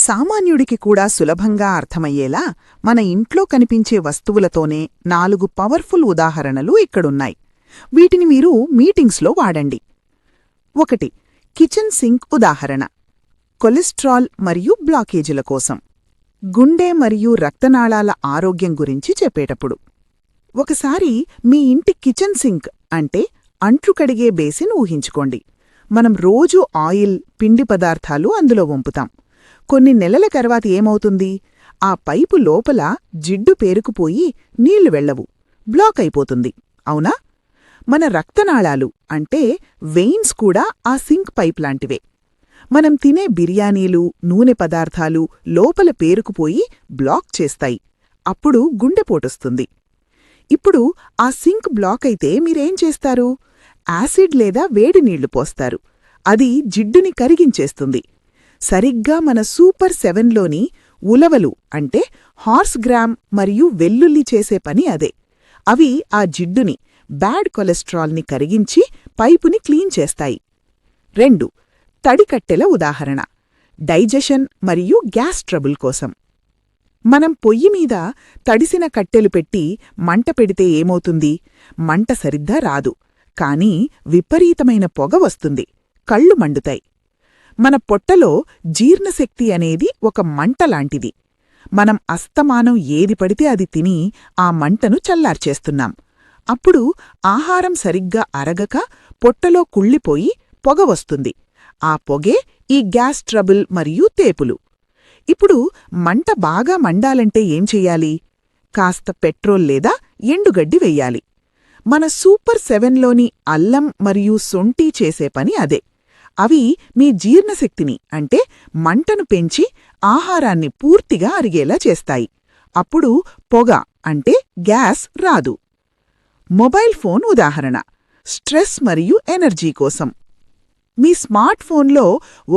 సామాన్యుడికి కూడా సులభంగా అర్థమయ్యేలా మన ఇంట్లో కనిపించే వస్తువులతోనే 4 పవర్ఫుల్ ఉదాహరణలు ఇక్కడున్నాయి. వీటిని మీరు మీటింగ్స్లో వాడండి. 1. కిచెన్ సింక్ ఉదాహరణ. కొలెస్ట్రాల్ మరియు బ్లాకేజీల కోసం. గుండె మరియు రక్తనాళాల ఆరోగ్యం గురించి చెప్పేటప్పుడు. ఒకసారి మీ ఇంటి కిచెన్ సింక్ అంటే అంట్లు కడిగే బేసిన్ ఊహించుకోండి. మనం రోజూ ఆయిల్, పిండి పదార్థాలు అందులో వంపుతాం. కొన్ని నెలల తర్వాత ఏమవుతుంది? ఆ పైపు లోపల జిడ్డు పేరుకుపోయి నీళ్లు వెళ్లవు, బ్లాక్ అయిపోతుంది, అవునా? మన రక్తనాళాలు అంటే వెయిన్స్ కూడా ఆ సింక్ పైప్ లాంటివే. మనం తినే బిర్యానీలు, నూనె పదార్థాలు లోపల పేరుకుపోయి బ్లాక్ చేస్తాయి. అప్పుడు గుండెపోటొస్తుంది. ఇప్పుడు ఆ సింక్ బ్లాక్ అయితే మీరేం చేస్తారు? యాసిడ్ లేదా వేడి నీళ్లు పోస్తారు. అది జిడ్డుని కరిగించేస్తుంది. సరిగ్గా మన సూపర్ 7లోని ఉలవలు అంటే హార్స్ గ్రామ్ మరియు వెల్లుల్లి చేసే పని అదే. అవి ఆ జిడ్డుని, బ్యాడ్ కొలెస్ట్రాల్ని కరిగించి పైపుని క్లీన్ చేస్తాయి. 2. తడికట్టెల ఉదాహరణ. డైజెషన్ మరియు గ్యాస్ ట్రబుల్ కోసం. మనం పొయ్యి మీద తడిసిన కట్టెలు పెట్టి మంట పెడితే ఏమవుతుంది? మంట సరిగ్గా రాదు, కానీ విపరీతమైన పొగ వస్తుంది, కళ్ళు మండుతాయి. మన పొట్టలో జీర్ణశక్తి అనేది ఒక మంటలాంటిది. మనం అస్తమానం ఏది పడితే అది తిని ఆ మంటను చల్లార్చేస్తున్నాం. అప్పుడు ఆహారం సరిగ్గా అరగక పొట్టలో కుళ్ళిపోయి పొగ వస్తుంది. ఆ పొగే ఈ గ్యాస్ ట్రబుల్ మరియు తేపులు. ఇప్పుడు మంట బాగా మండాలంటే ఏం చెయ్యాలి? కాస్త పెట్రోల్ లేదా ఎండుగడ్డి వెయ్యాలి. మన సూపర్ 7లోని అల్లం మరియు సొంఠి చేసే పని అదే. అవి మీ జీర్ణశక్తిని అంటే మంటను పెంచి ఆహారాన్ని పూర్తిగా అరిగేలా చేస్తాయి. అప్పుడు పొగ అంటే గ్యాస్ రాదు. మొబైల్ ఫోన్ ఉదాహరణ. స్ట్రెస్ మరియు ఎనర్జీ కోసం. మీ స్మార్ట్ ఫోన్లో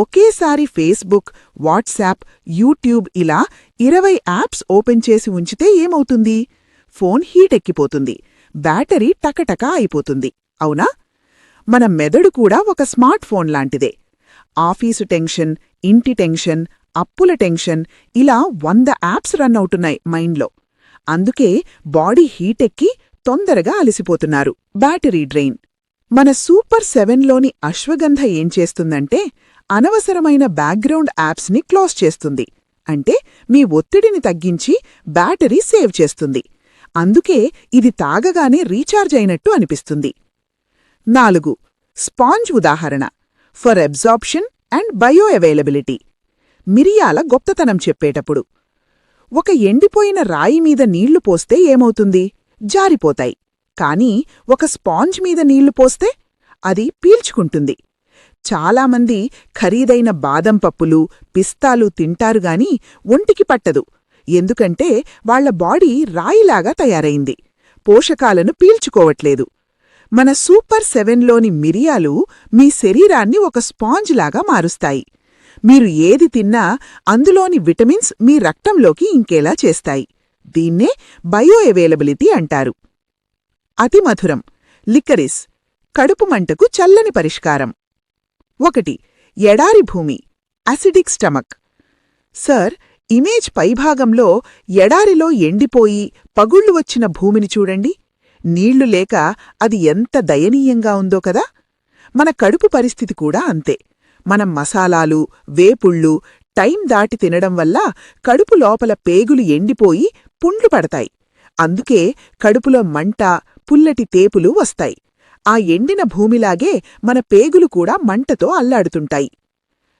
ఒకేసారి ఫేస్బుక్, వాట్సాప్, యూట్యూబ్ ఇలా 20 యాప్స్ ఓపెన్ చేసి ఉంచితే ఏమవుతుంది? ఫోన్ హీటెక్కిపోతుంది, బ్యాటరీ టకటకా అయిపోతుంది, అవునా? మన మెదడు కూడా ఒక స్మార్ట్ ఫోన్ లాంటిదే. ఆఫీసు టెన్షన్, ఇంటి టెన్షన్, అప్పుల టెన్షన్ ఇలా 100 యాప్స్ రన్ అవుతున్నాయి మైండ్లో. అందుకే బాడీ హీటెక్కి తొందరగా అలసిపోతున్నారు, బ్యాటరీ డ్రెయిన్. మన సూపర్ 7లోని అశ్వగంధ ఏం చేస్తుందంటే అనవసరమైన బ్యాక్గ్రౌండ్ యాప్స్ని క్లోజ్ చేస్తుంది. అంటే మీ ఒత్తిడిని తగ్గించి బ్యాటరీ సేవ్ చేస్తుంది. అందుకే ఇది తాగగానే రీఛార్జ్ అయినట్టు అనిపిస్తుంది. 4. స్పాంజ్ ఉదాహరణ. For absorption and bio availability. మిరియాల గొప్పతనం చెప్పేటప్పుడు. ఒక ఎండిపోయిన రాయి మీద నీళ్లు పోస్తే ఏమవుతుంది? జారిపోతాయి. కానీ ఒక స్పాంజ్ మీద నీళ్లు పోస్తే అది పీల్చుకుంటుంది. చాలామంది ఖరీదైన బాదం పప్పులు, పిస్తాలు తింటారుగాని ఒంటికి పట్టదు. ఎందుకంటే వాళ్ల బాడీ రాయిలాగా తయారైంది, పోషకాలను పీల్చుకోవట్లేదు. మన సూపర్ 7లోని మిరియాలు మీ శరీరాన్ని ఒక స్పాంజ్ లాగా మారుస్తాయి. మీరు ఏది తిన్నా అందులోని విటమిన్స్ మీ రక్తంలోకి ఇంకేలా చేస్తాయి. దీన్నే బయో అవైలబిలిటీ అంటారు. అతిమధురం. లికరిస్. కడుపు మంటకు చల్లని పరిష్కారం. 1. ఎడారి భూమి. Acidic stomach. సర్, ఇమేజ్ పైభాగంలో ఎడారిలో ఎండిపోయి పగుళ్లు వచ్చిన భూమిని చూడండి. నీళ్లు లేక అది ఎంత దయనీయంగా ఉందో కదా? మన కడుపు పరిస్థితి కూడా అంతే. మనం మసాలాలు, వేపుళ్ళు టైం దాటి తినడం వల్ల కడుపు లోపల పేగులు ఎండిపోయి పుండ్లు పడతాయి. అందుకే కడుపులో మంట, పుల్లటి తేపులు వస్తాయి. ఆ ఎండిన భూమిలాగే మన పేగులు కూడా మంటతో అల్లాడుతుంటాయి.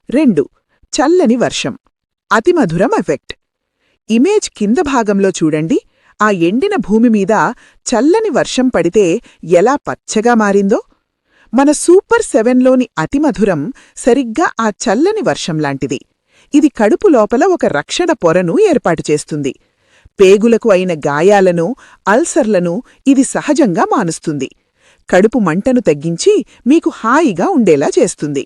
2. చల్లని వర్షం. అతిమధురం ఎఫెక్ట్. ఇమేజ్ కింద భాగంలో చూడండి. ఆ ఎండిన భూమిమీద చల్లని వర్షం పడితే ఎలా పచ్చగా మారిందో. మన సూపర్ 7లోని అతిమధురం సరిగ్గా ఆ చల్లని వర్షంలాంటిది. ఇది కడుపు లోపల ఒక రక్షణ పొరను ఏర్పాటు చేస్తుంది. పేగులకు అయిన గాయాలను, అల్సర్లను ఇది సహజంగా మానుస్తుంది. కడుపు మంటను తగ్గించి మీకు హాయిగా ఉండేలా చేస్తుంది.